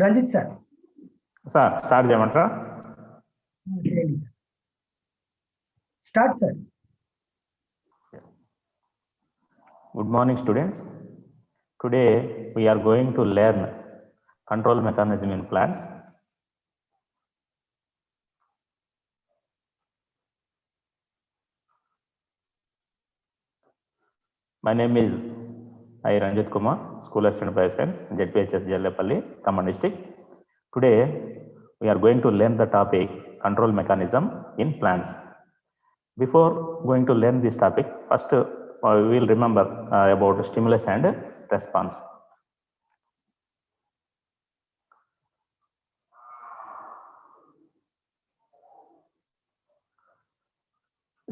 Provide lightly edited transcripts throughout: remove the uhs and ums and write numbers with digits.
Ranjith sir sir start చేయమంటారా? Start sir. Good morning, students. Today we are going to learn control mechanism in plants. My name is I. Ranjit Kumar, School Assistant Bioscience, ZPHS Jallepalli, Khammam district. Today we are going to learn the topic control mechanism in plants. Before going to learn this topic, first we will remember about stimulus and response.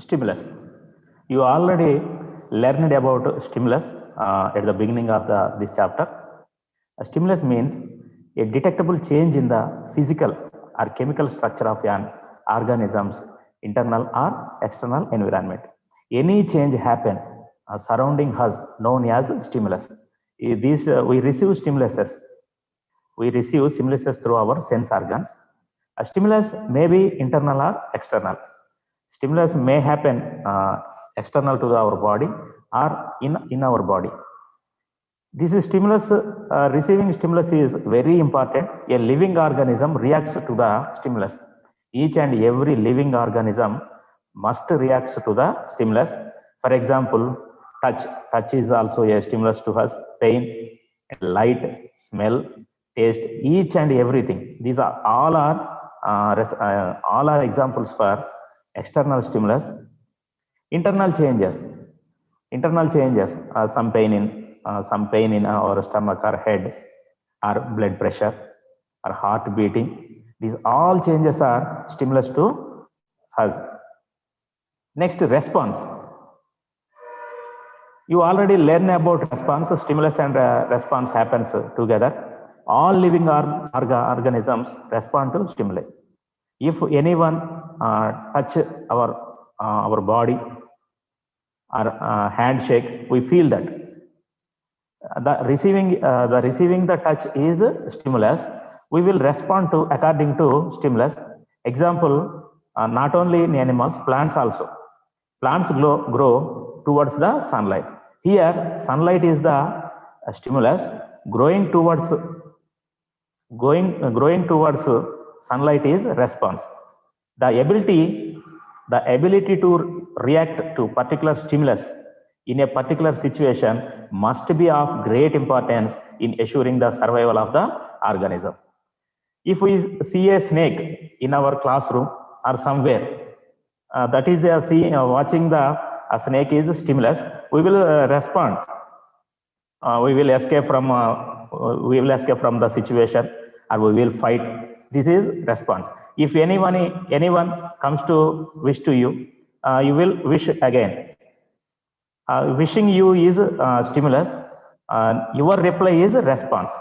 Stimulus. You already learned about stimulus at the beginning of this chapter. A stimulus means a detectable change in the physical or chemical structure of an organism's internal or external environment. Any change happen surrounding us known as stimulus. We receive stimuluses. We receive stimuluses through our sense organs. A stimulus may be internal or external. Stimulus may happen external to our body or in our body. This is stimulus, receiving stimulus is very important. A living organism reacts to the stimulus. Each and every living organism must react to the stimulus. For example, touch. Touch is also a stimulus to us. Pain, light, smell, taste, each and everything. These are all are examples for external stimulus. Internal changes. Internal changes. Some pain in our stomach or head, or blood pressure, or heart beating. These all changes are stimulus to us. Next, response. You already learn about response. Stimulus and response happens together. All living organisms respond to stimuli. If anyone touch our body or handshake, we feel that. The receiving the touch is stimulus. We will respond to according to stimulus. Example, not only in animals, plants also. Plants grow towards the sunlight. Here, sunlight is the stimulus. Growing towards sunlight is response. The ability to react to particular stimulus in a particular situation must be of great importance in assuring the survival of the organism. If we see a snake in our classroom or somewhere, that is watching a snake is stimulus, we will respond. We will escape from the situation, or we will fight. This is response. If anyone comes to wish to you, you will wish again. Wishing you is stimulus. Your reply is response.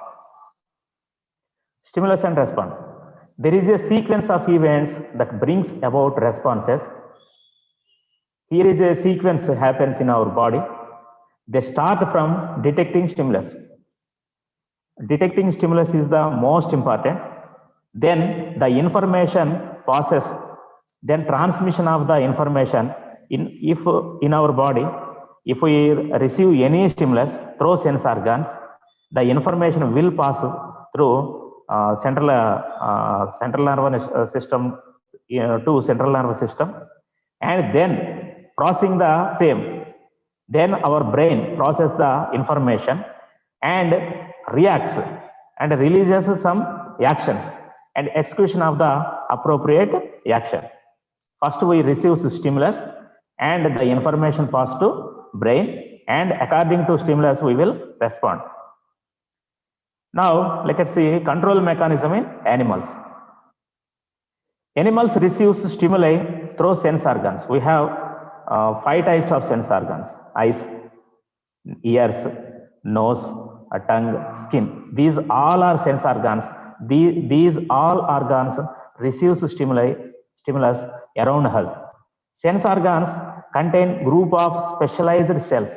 Stimulus and response. There is a sequence of events that brings about responses. Here is a sequence happens in our body. They start from detecting stimulus. Detecting stimulus is the most important. Then the information passes. Then transmission of the information in our body. If we receive any stimulus through sense organs, the information will pass through central nervous system to central nervous system, and then processing the same. Then our brain processes the information and reacts and releases some actions and execution of the appropriate action. First, we receive the stimulus and the information passed to brain, and according to stimulus we will respond. Now let us see control mechanism in animals. Animals receive stimuli through sense organs. We have 5 types of sense organs: eyes, ears, nose, tongue, skin. These all are sense organs. These all organs receive stimulus around us. Sense organs contain group of specialized cells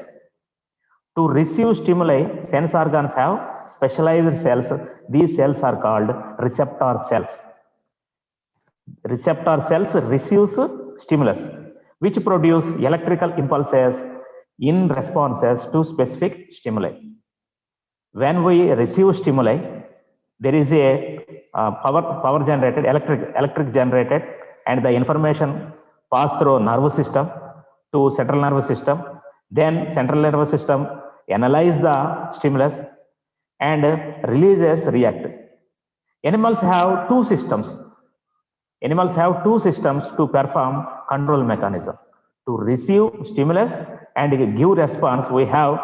To receive stimuli, sense organs have specialized cells. These cells are called receptor cells. Receptor cells receives stimulus, which produce electrical impulses in responses to specific stimuli. When we receive stimuli, there is a power generated, electric generated, and the information passed through nervous system to central nervous system. Then central nervous system analyze the stimulus and releases react. Animals have two systems. Animals have two systems to perform control mechanism. To receive stimulus and give response, we have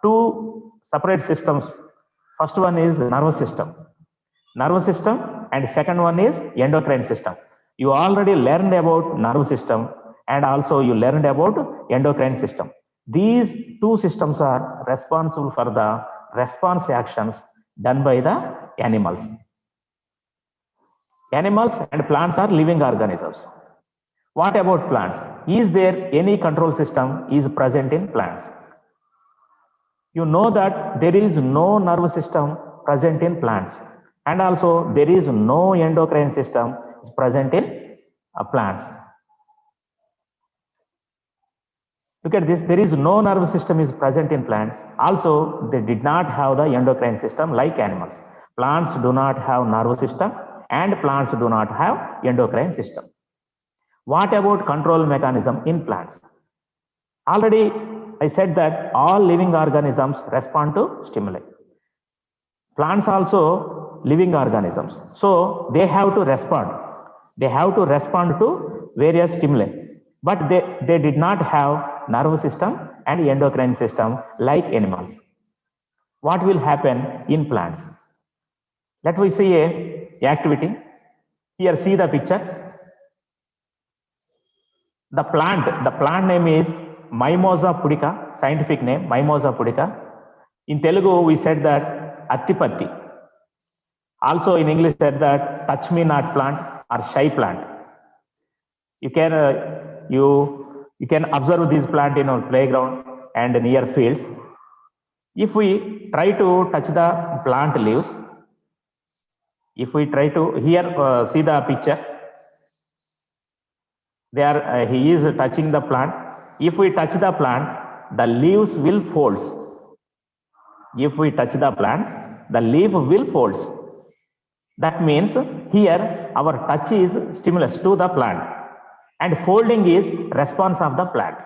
two separate systems. First one is nervous system. Nervous system, and second one is endocrine system. You already learned about nervous system and also you learned about endocrine system. These two systems are responsible for the response actions done by the animals. Animals and plants are living organisms. What about plants? Is there any control system is present in plants? You know that there is no nervous system present in plants, and also there is no endocrine system is present in plants. Look at this, there is no nervous system is present in plants. Also, they did not have the endocrine system like animals. Plants do not have nervous system and plants do not have endocrine system. What about control mechanism in plants? Already I said that all living organisms respond to stimuli. Plants also living organisms. So they have to respond. They have to respond to various stimuli. But they did not have nervous system and endocrine system like animals. What will happen in plants? Let me see a activity. Here, see the picture. The plant name is Mimosa pudica, scientific name Mimosa pudica. In Telugu, we said that Attipatti. Also in English said that touch me not plant or shy plant. You can observe this plant in our playground and near fields. If we try to touch the plant leaves, if we try to here see the picture, there he is touching the plant. If we touch the plant, the leaves will fold. If we touch the plant, the leaf will fold. That means here our touch is stimulus to the plant and folding is response of the plant.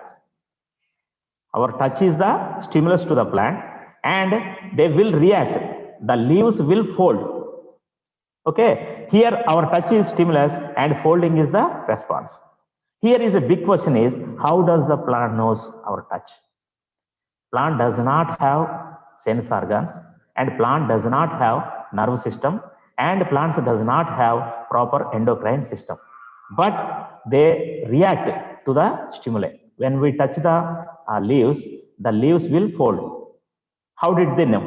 Our touch is the stimulus to the plant and they will react. The leaves will fold. Okay, here our touch is stimulus and folding is the response. Here is a big question is, how does the plant knows our touch? Plant does not have sense organs and plant does not have nervous system and plants does not have proper endocrine system. But they react to the stimuli. When we touch the leaves will fold. How did they know?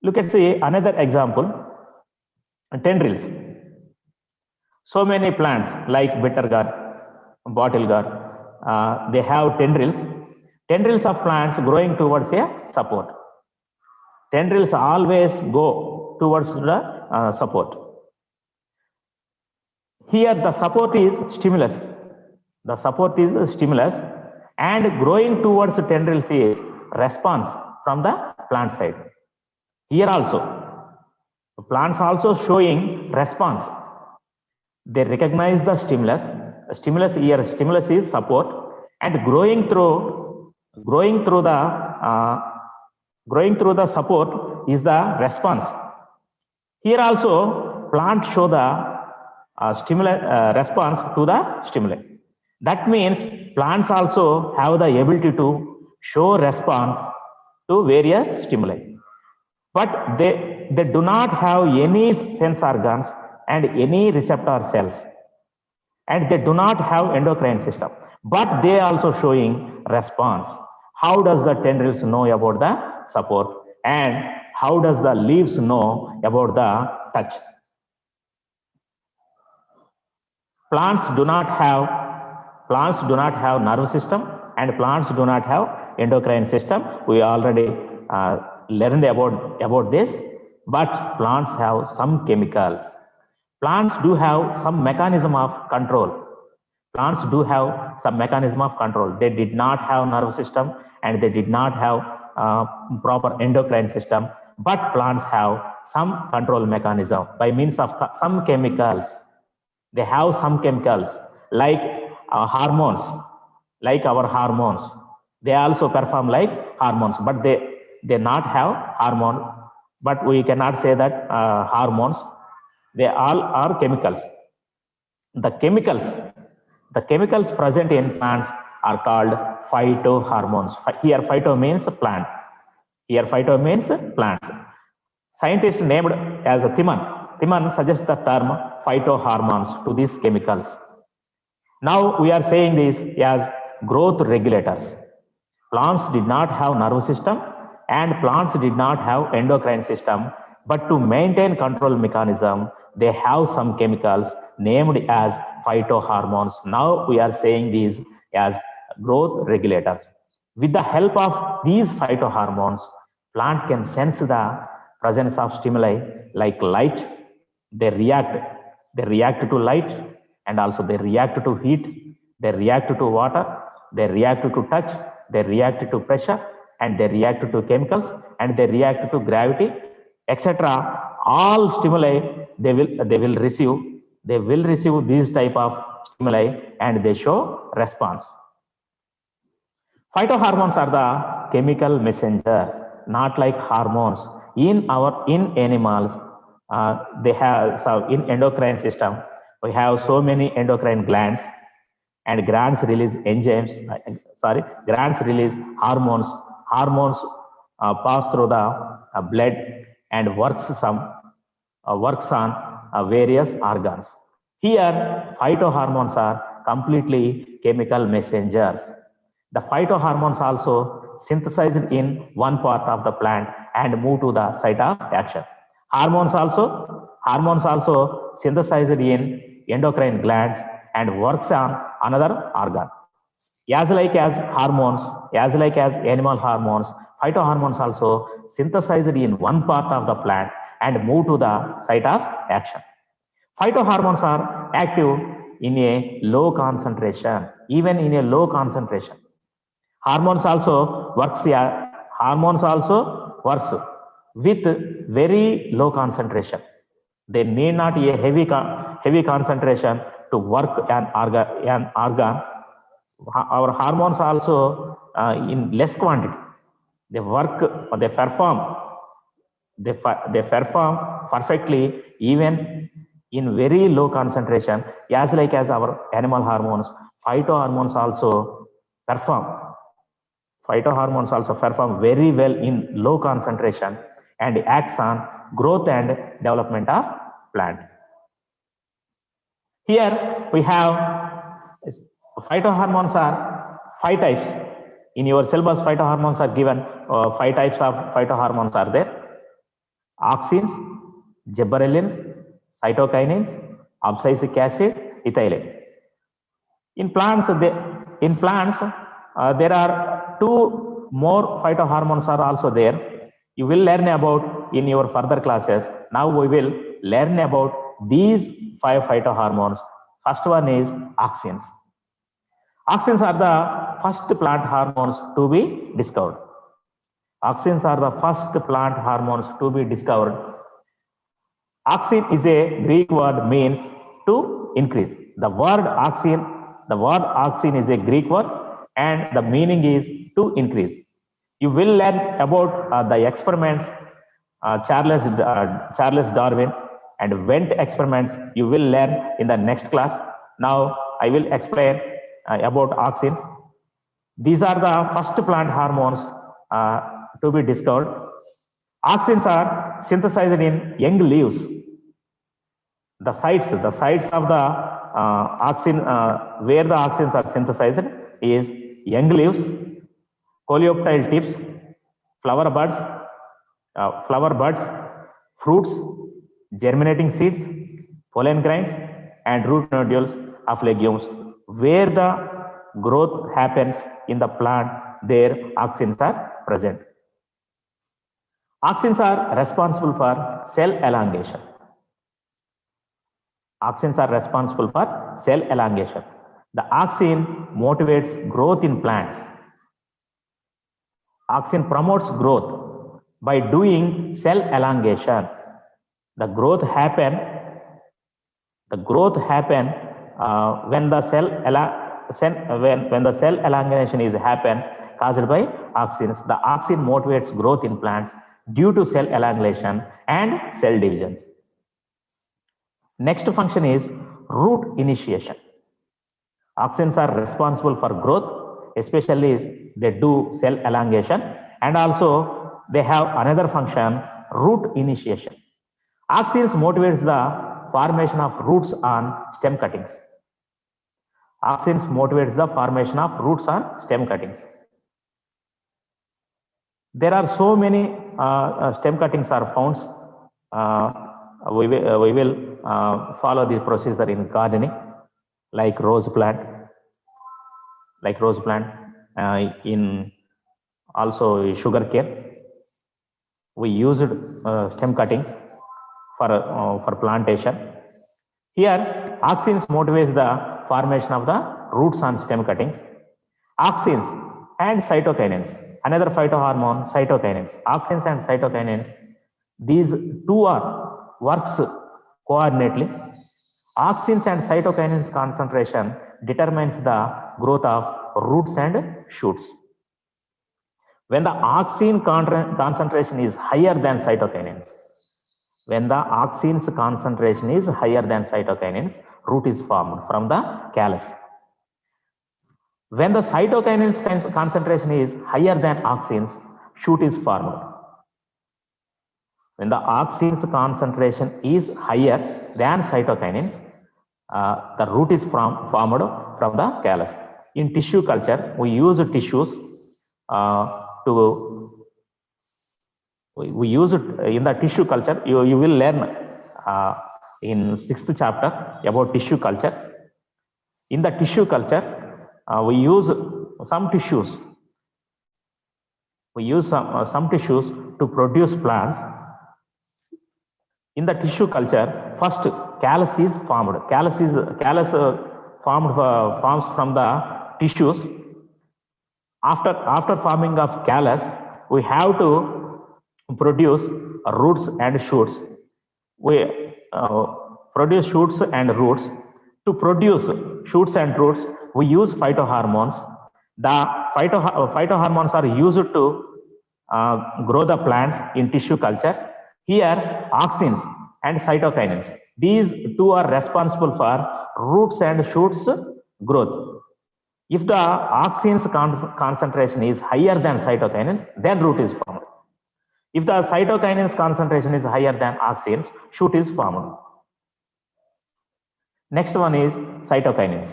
Look at see another example, tendrils. So many plants like bitter gourd, bottle gourd, they have tendrils. Tendrils of plants growing towards a support. Tendrils always go towards the support. Here the support is stimulus. The support is stimulus and growing towards tendrils is response from the plant side. Here also, the plants also showing response. They recognize the stimulus. The stimulus here, stimulus is support and growing through the support is the response. Here also, plant show the response to the stimuli. That means plants also have the ability to show response to various stimuli. But they do not have any sense organs and any receptor cells. And they do not have endocrine system. But they also showing response. How does the tendrils know about the support? And how does the leaves know about the touch? Plants do not have nervous system and plants do not have endocrine system. We already learned about this, but plants have some chemicals. Plants do have some mechanism of control. Plants do have some mechanism of control. They did not have nervous system and they did not have proper endocrine system, but plants have some control mechanism by means of some chemicals. They have some chemicals like hormones, like our hormones. They also perform like hormones, but they not have hormone. But we cannot say that hormones. They all are chemicals. The chemicals present in plants are called phytohormones. Here, phyto means plant. Here, phyto means plants. Scientists named as a Thiman suggests the term phytohormones to these chemicals. Now we are saying this as growth regulators. Plants did not have nervous system and plants did not have endocrine system, but to maintain control mechanism, they have some chemicals named as phytohormones. Now we are saying these as growth regulators. With the help of these phytohormones, plant can sense the presence of stimuli like light. They react to light, and also they react to heat, they react to water, they react to touch, they react to pressure, and they react to chemicals, and they react to gravity, etc. All stimuli they will receive these type of stimuli and they show response. Phytohormones are the chemical messengers, not like hormones. In animals, they have, so in endocrine system, we have so many endocrine glands, and glands release enzymes. Glands release hormones. Hormones pass through the blood and works on various organs. Here, phytohormones are completely chemical messengers. The phytohormones also synthesized in one part of the plant and move to the site of action. Hormones also synthesized in endocrine glands and works on another organ. As like as animal hormones, phytohormones also synthesized in one part of the plant and move to the site of action. Phytohormones are active in a low concentration, even in a low concentration. Hormones also works with very low concentration. They need not a heavy concentration to work an organ. Our hormones also in less quantity. They perform perfectly even in very low concentration, as like as our animal hormones. Phytohormones also perform very well in low concentration and acts on growth and development of plant. Here we have phytohormones are 5 types. In your syllabus, phytohormones are given. 5 types of phytohormones are there: auxins, gibberellins, cytokinins, abscisic acid, ethylene. In plants, there are 2 more phytohormones are also there. You will learn about in your further classes. Now we will learn about these 5 phytohormones. First one is auxins. Auxins are the first plant hormones to be discovered. Auxins are the first plant hormones to be discovered. Auxin is a Greek word, means to increase. The word auxin is a Greek word and the meaning is to increase. You will learn about the experiments Charles Darwin and Went experiments. You will learn in the next class. Now I will explain about auxins. These are the first plant hormones to be discovered. Auxins are synthesized in young leaves. The sites of the auxin, where the auxins are synthesized is young leaves, coleoptile tips, flower buds, fruits, germinating seeds, pollen grains, and root nodules of legumes. Where the growth happens in the plant, there auxins are present. Auxins are responsible for cell elongation. Auxins are responsible for cell elongation. The auxin motivates growth in plants. Auxin promotes growth by doing cell elongation. The growth happen when the cell elongation is happen caused by auxins. The auxin motivates growth in plants due to cell elongation and cell divisions. Next function is root initiation. Auxins are responsible for growth, especially they do cell elongation, and also they have another function, root initiation. Auxins motivates the formation of roots on stem cuttings. Auxins motivates the formation of roots on stem cuttings. There are so many stem cuttings are found. We will follow this procedure in gardening, like rose plant, in also sugar cane. We used stem cuttings for plantation. Here, auxins motivates the formation of the roots on stem cuttings. Auxins and cytokinins, another phytohormone, cytokinins. Auxins and cytokinins, these two are works coordinately. Auxins and cytokinins concentration determines the growth of roots and shoots. When the auxin concentration is higher than cytokinins, root is formed from the callus. When the cytokinins concentration is higher than auxins, shoot is formed. When the auxins concentration is higher than cytokinins, the root is formed from the callus. In tissue culture, we use tissues we use it in the tissue culture. You will learn in 6th chapter about tissue culture. In the tissue culture, we use some tissues. Some tissues to produce plants. In the tissue culture, first callus is formed. Callus forms from the tissues. After forming of callus, we have to produce roots and shoots. We produce shoots and roots. To produce shoots and roots, we use phytohormones. The phytohormones are used to grow the plants in tissue culture. Here, auxins and cytokinins, these two are responsible for roots and shoots growth. If the auxins concentration is higher than cytokinins, then root is formed. If the cytokinins concentration is higher than auxins, shoot is formed. Next one is cytokinins.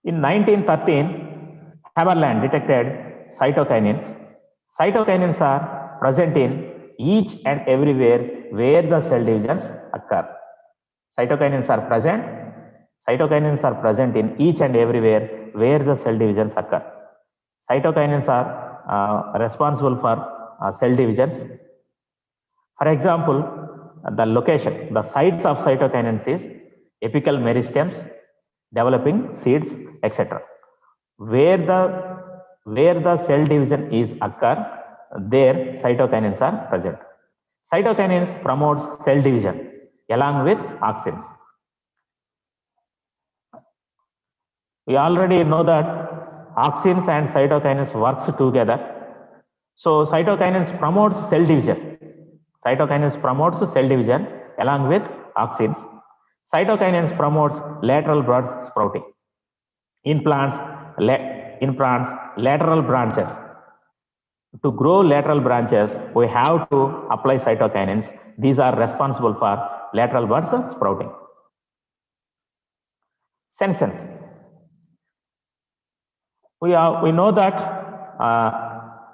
In 1913, Haberland detected cytokinins. Cytokinins are present in each and everywhere where the cell divisions occur. Cytokinins are present in each and everywhere where the cell divisions occur. Cytokinins are responsible for cell divisions. For example, the location, the sites of cytokinins is apical meristems, developing seeds, etc. Where the cell division is occur, there cytokinins are present. Cytokinins promotes cell division along with auxins. We already know that auxins and cytokinins works together. So cytokinins promotes cell division. Along with auxins. Cytokinins promotes lateral bud sprouting. In plants, lateral branches. To grow lateral branches, we have to apply cytokinins. These are responsible for lateral buds sprouting. Senescence. We know that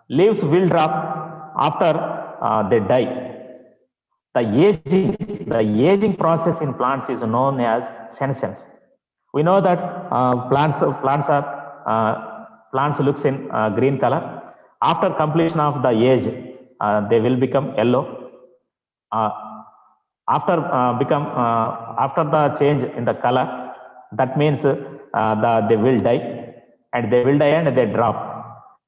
leaves will drop after they die. The aging process in plants is known as senescence. We know that plants plants looks in green color. After completion of the age, they will become yellow. After the change in the color, that means they will die, and they drop.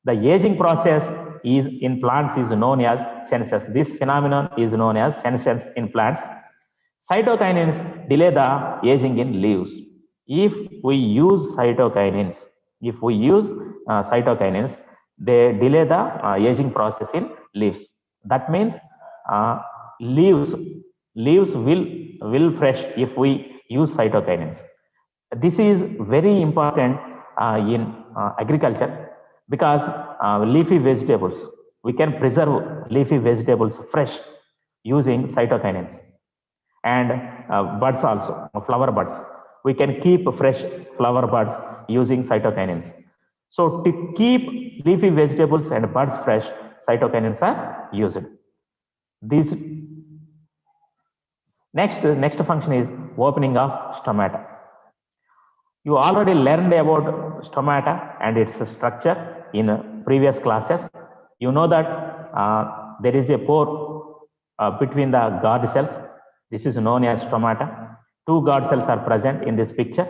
The aging process is in plants is known as senescence. This phenomenon is known as senescence in plants. Cytokinins delay the aging in leaves. If we use cytokinins, they delay the aging process in leaves. That means leaves will fresh if we use cytokinins. This is very important in agriculture, because leafy vegetables, we can preserve leafy vegetables fresh using cytokinins. And buds also, flower buds, we can keep fresh flower buds using cytokinins. So to keep leafy vegetables and buds fresh, cytokinins are used. These next function is opening of stomata. You already learned about stomata and its structure in previous classes. You know that there is a pore between the guard cells. This is known as stomata. Two guard cells are present in this picture.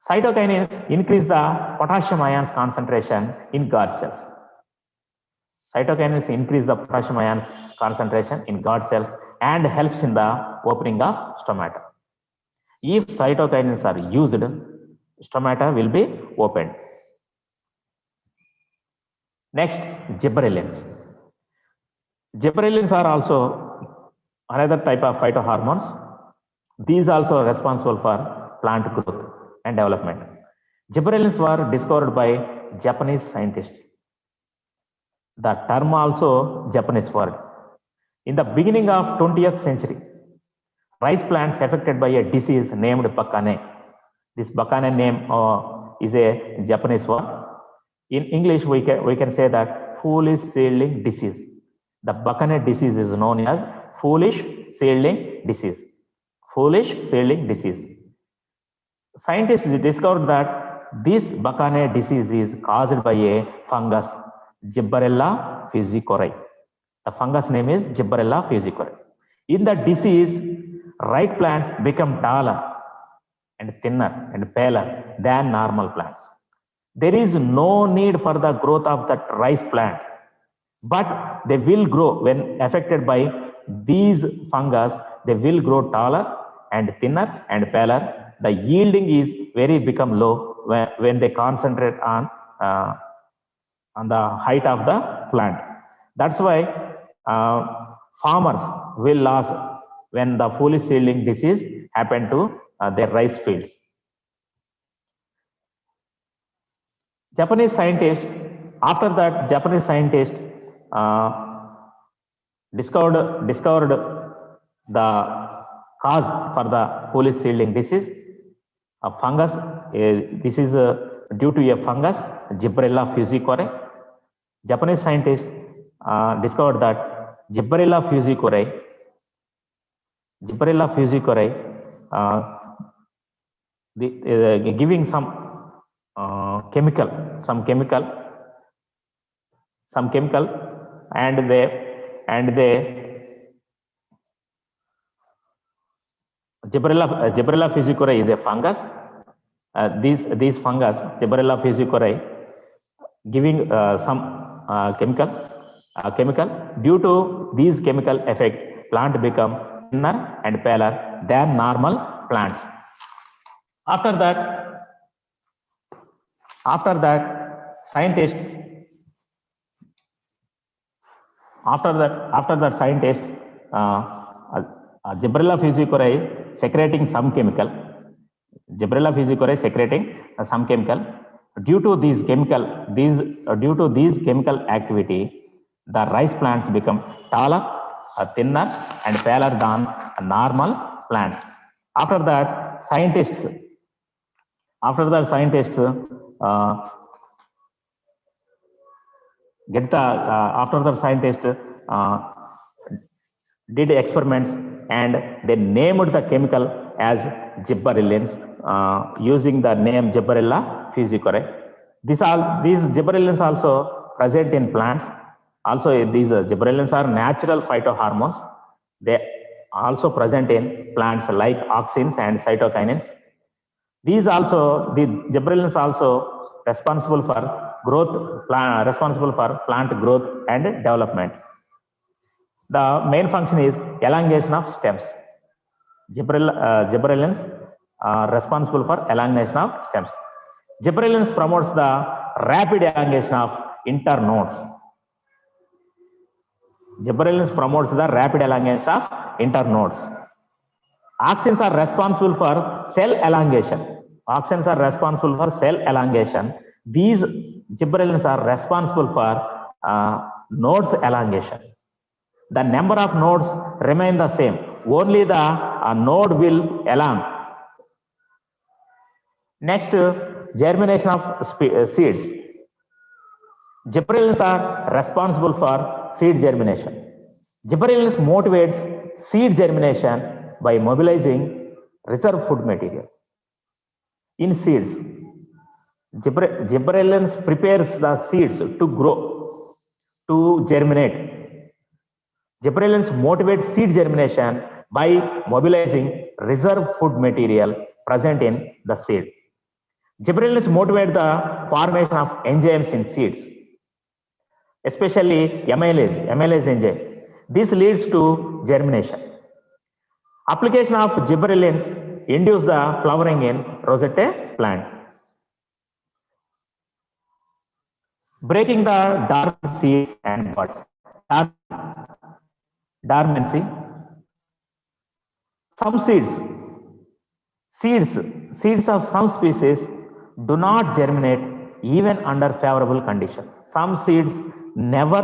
Cytokinins increase the potassium ions concentration in guard cells. Cytokinins increase the potassium ions concentration in guard cells and helps in the opening of stomata. If cytokinins are used, stomata will be opened. Next, gibberellins. Gibberellins are also another type of phytohormones. These also are responsible for plant growth and development. Gibberellins were discovered by Japanese scientists. The term also Japanese word. In the beginning of 20th century, rice plants affected by a disease named Bakane. This Bakane name is a Japanese word. In English, we can say that foolish seedling disease. The Bakane disease is known as foolish seedling disease. Foolish seedling disease. Scientists discovered that this Bakane disease is caused by a fungus, Gibberella fujikuroi. The fungus name is Gibberella fujikuroi. In the disease, rice plants become taller and thinner and paler than normal plants. There is no need for the growth of that rice plant, but they will grow when affected by these fungus. They will grow taller and thinner and paler. The yielding is become low when they concentrate on the height of the plant. That's why farmers will lose when the foolish seedling disease happen to their rice fields. Japanese scientists discovered the cause for the foolish seedling disease. A fungus. This is due to a fungus, Gibberella fujikuroi. Japanese scientists discovered that Gibberella fujikuroi giving some chemical, and they Gibberella fujikuroi is a fungus. These fungus, Gibberella fujikuroi, giving some chemical. Due to these chemical effect, plant become thinner and paler than normal plants. After scientists Gibberella fujikuroi secreting some chemical. Due to these chemical activity, the rice plants become taller, thinner, and paler than normal plants. After that, scientists did experiments, and they named the chemical as gibberellins using the name Gibberella fujikuroi. These gibberellins also present in plants. Also, these gibberellins are natural phytohormones. They also present in plants like auxins and cytokinins. The gibberellins also responsible for responsible for plant growth and development. The main function is elongation of stems. Gibberellins are responsible for elongation of stems. Gibberellins promotes the rapid elongation of internodes. Gibberellins promotes the rapid elongation of internodes. Auxins are responsible for cell elongation. Auxins are responsible for cell elongation. These gibberellins are responsible for nodes elongation. The number of nodes remain the same. Only the node will elong. Next, germination of seeds. Gibberellins are responsible for seed germination. Gibberellins motivates seed germination by mobilizing reserve food material. In seeds, gibberellins prepares the seeds to grow, to germinate. Gibberellins motivate seed germination by mobilizing reserve food material present in the seed. Gibberellins motivate the formation of enzymes in seeds, especially amylase enzyme. This leads to germination. Application of gibberellins induce the flowering in rosette plant. Breaking the dormant seeds and buds. Dormancy. Some seeds of some species do not germinate even under favorable conditions. Some seeds never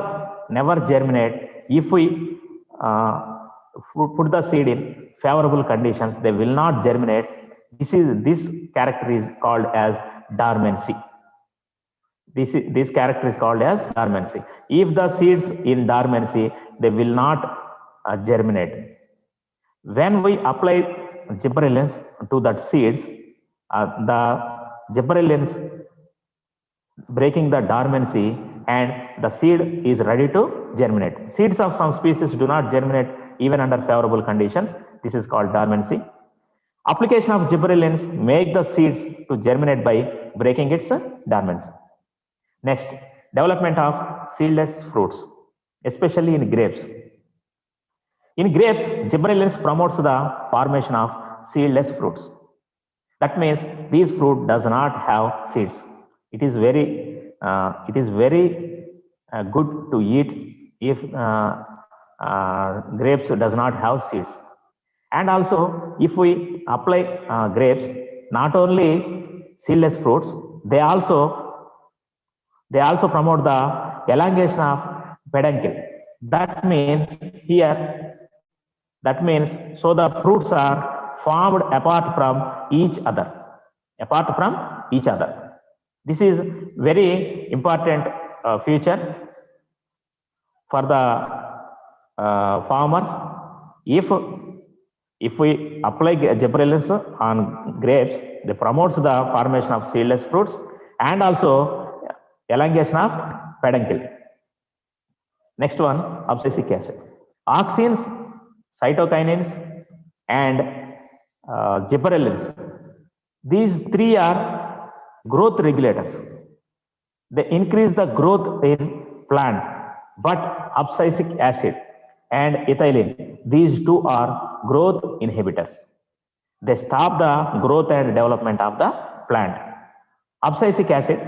germinate. If we put the seed in favorable conditions, they will not germinate. This character is called as dormancy. This character is called as dormancy. If the seeds in dormancy, they will not germinate. When we apply gibberellins to that seeds, the gibberellins breaking the dormancy and the seed is ready to germinate. Seeds of some species do not germinate even under favorable conditions. This is called dormancy. Application of gibberellins make the seeds to germinate by breaking its dormancy. Next, development of seedless fruits, especially in grapes. In grapes, gibberellins promotes the formation of seedless fruits. That means these fruit does not have seeds. It is very good to eat if grapes does not have seeds. And also, if we apply grapes, not only seedless fruits, they also promote the elongation of peduncle. That means so the fruits are formed apart from each other. This is very important feature for the farmers. If we apply gibberellins on grapes, they promotes the formation of seedless fruits and also elongation of peduncle. Next one, abscisic acid. Auxins, cytokinins, and gibberellins. These three are growth regulators. They increase the growth in plant, but abscisic acid and ethylene, these two are growth inhibitors. They stop the growth and development of the plant. Abscisic acid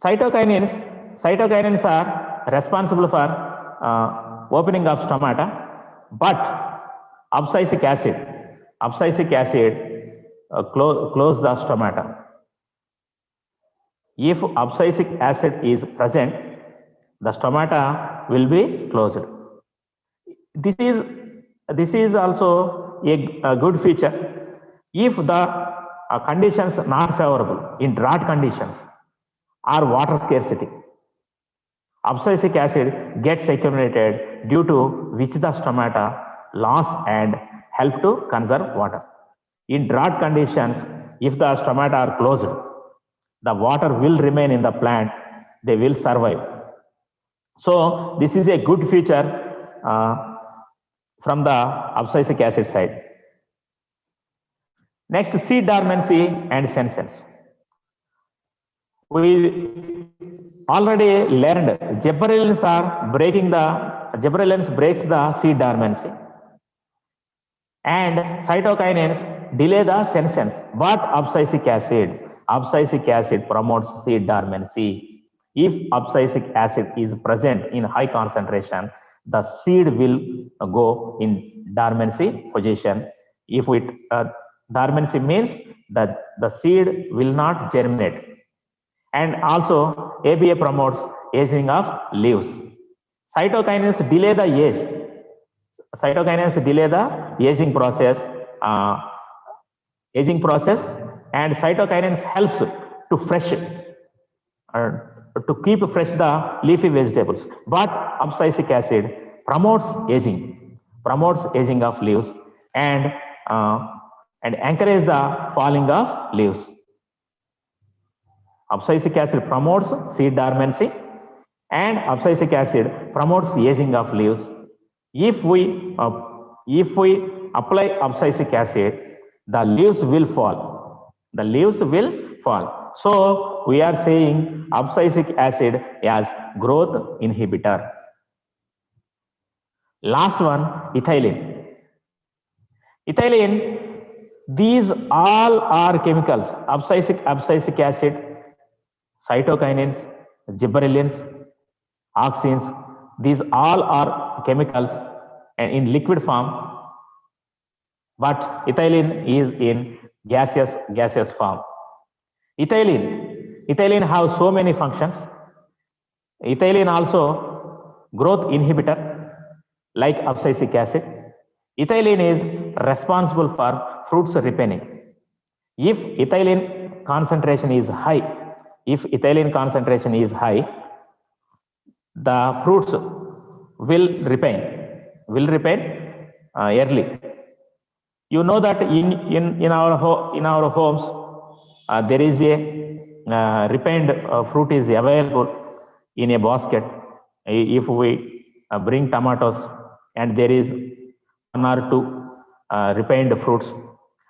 Cytokinins are responsible for opening of stomata, but abscisic acid close the stomata. If abscisic acid is present, the stomata will be closed. This is also a good feature. If the conditions are not favorable in drought conditions or water scarcity, abscisic acid gets accumulated, due to which the stomata loss and help to conserve water. In drought conditions, if the stomata are closed, the water will remain in the plant, they will survive. So this is a good feature from the abscisic acid side. Next, seed dormancy and senescence. We already learned gibberellins breaks the seed dormancy, and cytokinins delay the senescence. But abscisic acid promotes seed dormancy. If abscisic acid is present in high concentration, the seed will go in dormancy position. If it dormancy means that the seed will not germinate. And also ABA promotes aging of leaves. Cytokinins delay the age. Cytokinins delay the aging process, and cytokinins helps to fresh, to keep fresh the leafy vegetables. But abscisic acid promotes aging of leaves, and encourage the falling of leaves. Abscisic acid promotes seed dormancy, and abscisic acid promotes aging of leaves. If we apply abscisic acid, the leaves will fall. So we are saying abscisic acid as growth inhibitor. Last one, ethylene. These all are chemicals: abscisic acid, cytokinins, gibberellins, auxins. These all are chemicals and in liquid form, but ethylene is in gaseous form. Ethylene have so many functions. Ethylene also growth inhibitor like abscisic acid. Ethylene is responsible for fruits ripening. If ethylene concentration is high, the fruits will ripen early. You know that in our homes there is a ripened fruit is available in a basket. If we bring tomatoes and there is one or two ripened fruits,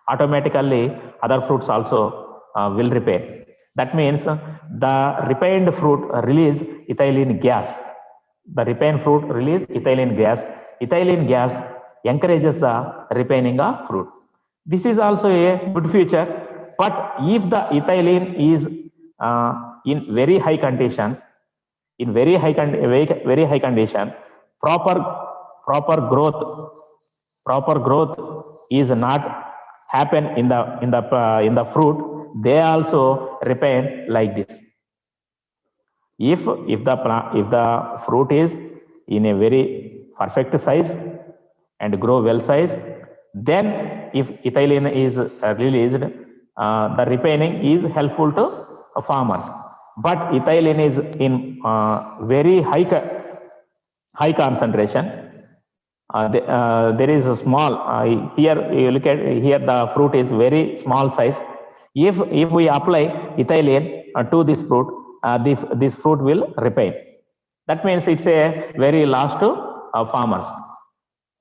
automatically other fruits also will ripen. That means the ripened fruit release ethylene gas. Ethylene gas encourages the ripening of fruit. This is also a good feature. But if the ethylene is in very high conditions, proper growth is not happen in the fruit. They also ripen like this. If the fruit is in a very perfect size and grow well size, then if ethylene is released, the ripening is helpful to farmers. But ethylene is in very high concentration. There is a small here. You look at here, the fruit is very small size. If we apply ethylene to this fruit, this fruit will ripen. That means it's a very loss to farmers.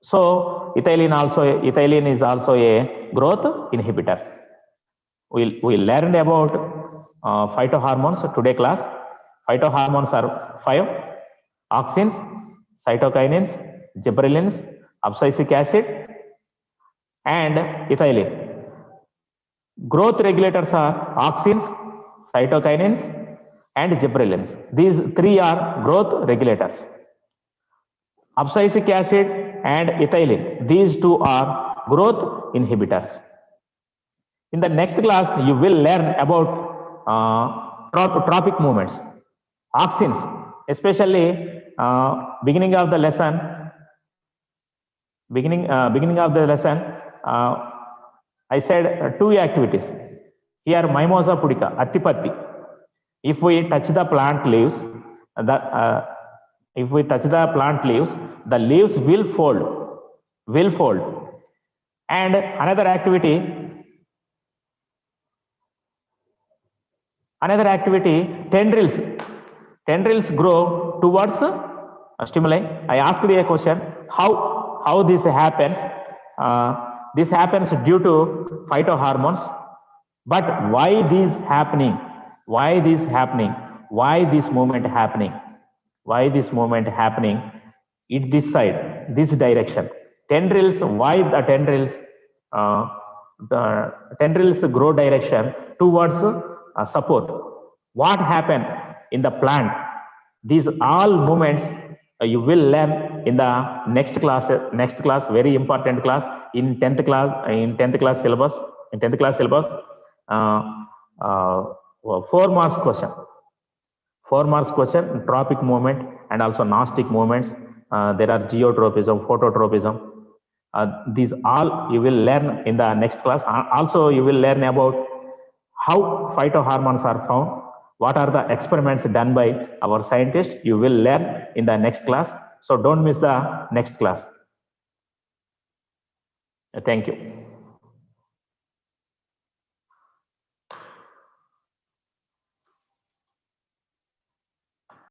So ethylene is also a growth inhibitor. We learned about phytohormones today class. Phytohormones are 5: auxins, cytokinins, gibberellins, abscisic acid, and ethylene. Growth regulators are auxins, cytokinins, and gibberellins. These three are growth regulators. Abscisic acid and ethylene, these two are growth inhibitors. In the next class, you will learn about trophic movements. Auxins, especially beginning of the lesson, I said two activities. Here, Mimosa pudica, Attipatti. If we touch the plant leaves, the leaves will fold. And another activity, tendrils. Tendrils grow towards stimuli. I asked you a question, how this happens? This happens due to phytohormones. But why this happening? Why this happening? Why this movement happening? Why this movement happening? In this side, this direction. Tendrils, why the tendrils? The tendrils grow direction towards support. What happened in the plant? These all movements you will learn in the next class. Next class, very important class in 10th class. In 10th class syllabus. In 10th class syllabus, 4 marks question. 4 marks question, tropic movement and also Gnostic movements. There are geotropism, phototropism. These all you will learn in the next class. Also, you will learn about how phytohormones are found. What are the experiments done by our scientists? You will learn in the next class. So don't miss the next class. Thank you.